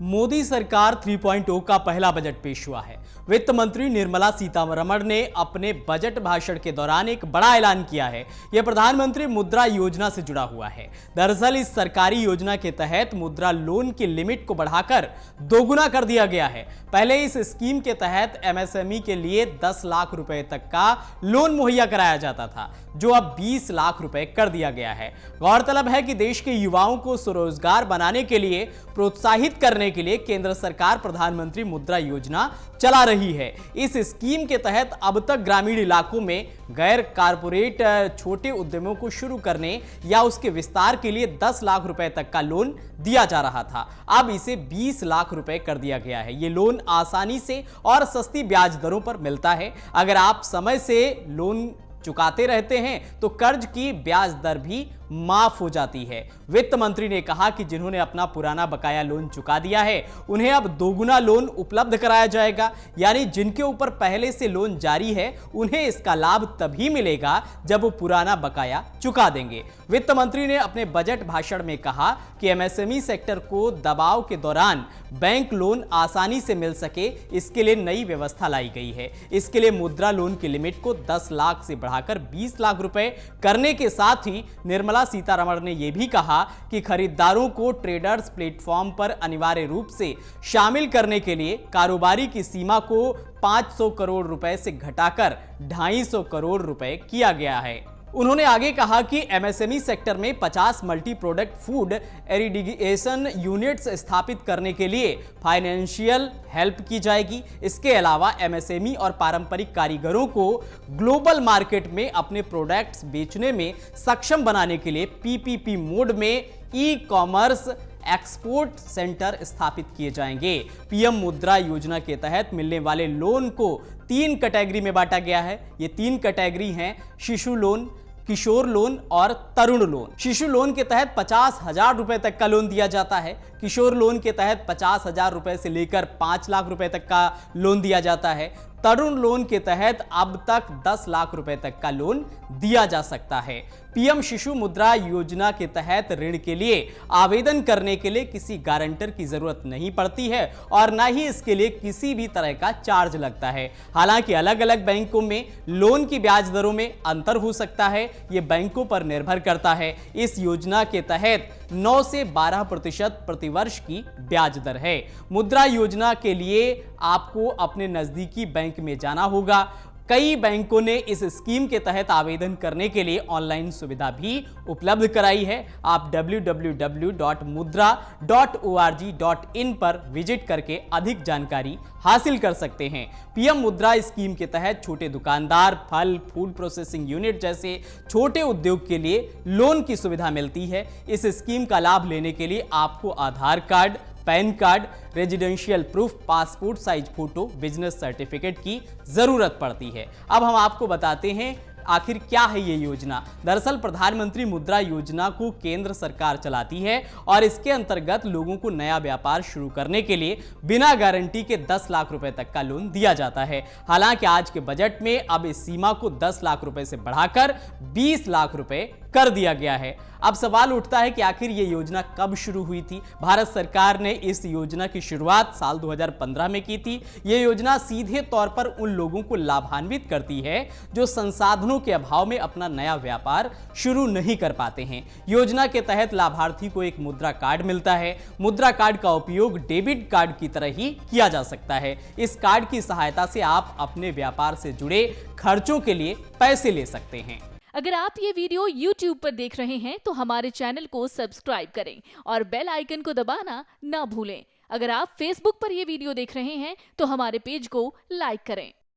मोदी सरकार 3.0 का पहला बजट पेश हुआ है। वित्त मंत्री निर्मला सीतारमण ने अपने बजट भाषण के दौरान एक बड़ा ऐलान किया है। यह प्रधानमंत्री मुद्रा योजना से जुड़ा हुआ है। दरअसल इस सरकारी योजना के तहत मुद्रा लोन की लिमिट को बढ़ाकर दोगुना कर दिया गया है। पहले इस स्कीम के तहत एमएसएमई के लिए 10 लाख रुपए तक का लोन मुहैया कराया जाता था, जो अब 20 लाख रुपए कर दिया गया है। गौरतलब है कि देश के युवाओं को स्वरोजगार बनाने के लिए प्रोत्साहित करने के लिए केंद्र सरकार प्रधानमंत्री मुद्रा योजना चला रही है। इस स्कीम के तहत अब तक ग्रामीण इलाकों में गैर कारपोरेट छोटे उद्यमों को शुरू करने या उसके विस्तार के लिए 10 लाख रुपए तक का लोन दिया जा रहा था। अब इसे 20 लाख रुपए कर दिया गया है। ये लोन आसानी से और सस्ती ब्याज दरों पर मिलता है। अगर आप समय से लोन चुकाते रहते हैं तो कर्ज की ब्याज दर भी माफ हो जाती है। वित्त मंत्री ने कहा कि जिन्होंने अपना पुराना बकाया लोन चुका दिया है उन्हें अब दोगुना लोन उपलब्ध कराया जाएगा। यानी जिनके ऊपर पहले से लोन जारी है उन्हें इसका लाभ तभी मिलेगा जब वो पुराना बकाया चुका देंगे। वित्त मंत्री ने अपने बजट भाषण में कहा कि एमएसएमई सेक्टर को दबाव के दौरान बैंक लोन आसानी से मिल सके, इसके लिए नई व्यवस्था लाई गई है। इसके लिए मुद्रा लोन की लिमिट को 10 लाख से बढ़ाकर 20 लाख रुपए करने के साथ ही निर्मला सीतारमण ने यह भी कहा कि खरीदारों को ट्रेडर्स प्लेटफॉर्म पर अनिवार्य रूप से शामिल करने के लिए कारोबारी की सीमा को 500 करोड़ रुपए से घटाकर 250 करोड़ रुपए किया गया है। उन्होंने आगे कहा कि एमएसएमई सेक्टर में 50 मल्टी प्रोडक्ट फूड एरिडिगेशन यूनिट्स स्थापित करने के लिए फाइनेंशियल हेल्प की जाएगी। इसके अलावा एमएसएमई और पारंपरिक कारीगरों को ग्लोबल मार्केट में अपने प्रोडक्ट्स बेचने में सक्षम बनाने के लिए पीपीपी मोड में ई कॉमर्स एक्सपोर्ट सेंटर स्थापित किए जाएंगे। पीएम मुद्रा योजना के तहत मिलने वाले लोन को 3 कैटेगरी में बांटा गया है। ये 3 कैटेगरी हैं: शिशु लोन, किशोर लोन और तरुण लोन। शिशु लोन के तहत 50,000 रुपए तक का लोन दिया जाता है। किशोर लोन के तहत 50,000 रुपए से लेकर 5 लाख रुपए तक का लोन दिया जाता है। तरुण लोन के तहत अब तक 10 लाख रुपए तक का लोन दिया जा सकता है। पीएम शिशु मुद्रा योजना के तहत ऋण के लिए आवेदन करने के लिए किसी गारंटर की जरूरत नहीं पड़ती है और ना ही इसके लिए किसी भी तरह का चार्ज लगता है। हालांकि अलग अलग बैंकों में लोन की ब्याज दरों में अंतर हो सकता है, यह बैंकों पर निर्भर करता है। इस योजना के तहत 9 से 12% प्रतिवर्ष की ब्याज दर है। मुद्रा योजना के लिए आपको अपने नजदीकी बैंक में जाना होगा। कई बैंकों ने इस स्कीम के तहत आवेदन करने के लिए ऑनलाइन सुविधा भी उपलब्ध कराई है। आप www.mudra.org.in पर विजिट करके अधिक जानकारी हासिल कर सकते हैं। पीएम मुद्रा स्कीम के तहत छोटे दुकानदार, फल, फूड प्रोसेसिंग यूनिट जैसे छोटे उद्योग के लिए लोन की सुविधा मिलती है। इस स्कीम का लाभ लेने के लिए आपको Aadhaar card, PAN card, residential proof, passport size photo, business certificate की जरूरत पड़ती है। अब हम आपको बताते हैं आखिर क्या है ये योजना। दरअसल प्रधानमंत्री मुद्रा योजना को केंद्र सरकार चलाती है और इसके अंतर्गत लोगों को नया व्यापार शुरू करने के लिए बिना गारंटी के 10 लाख रुपए तक का लोन दिया जाता है। हालांकि आज के बजट में अब इस सीमा को 10 लाख रुपए से बढ़ाकर 20 लाख रुपए कर दिया गया है। अब सवाल उठता है कि आखिर ये योजना कब शुरू हुई थी। भारत सरकार ने इस योजना की शुरुआत साल 2015 में की थी। ये योजना सीधे तौर पर उन लोगों को लाभान्वित करती है जो संसाधनों के अभाव में अपना नया व्यापार शुरू नहीं कर पाते हैं। योजना के तहत लाभार्थी को एक मुद्रा कार्ड मिलता है। मुद्रा कार्ड का उपयोग डेबिट कार्ड की तरह ही किया जा सकता है। इस कार्ड की सहायता से आप अपने व्यापार से जुड़े खर्चों के लिए पैसे ले सकते हैं। अगर आप ये वीडियो YouTube पर देख रहे हैं तो हमारे चैनल को सब्सक्राइब करें और बेल आइकन को दबाना ना भूलें। अगर आप Facebook पर ये वीडियो देख रहे हैं तो हमारे पेज को लाइक करें।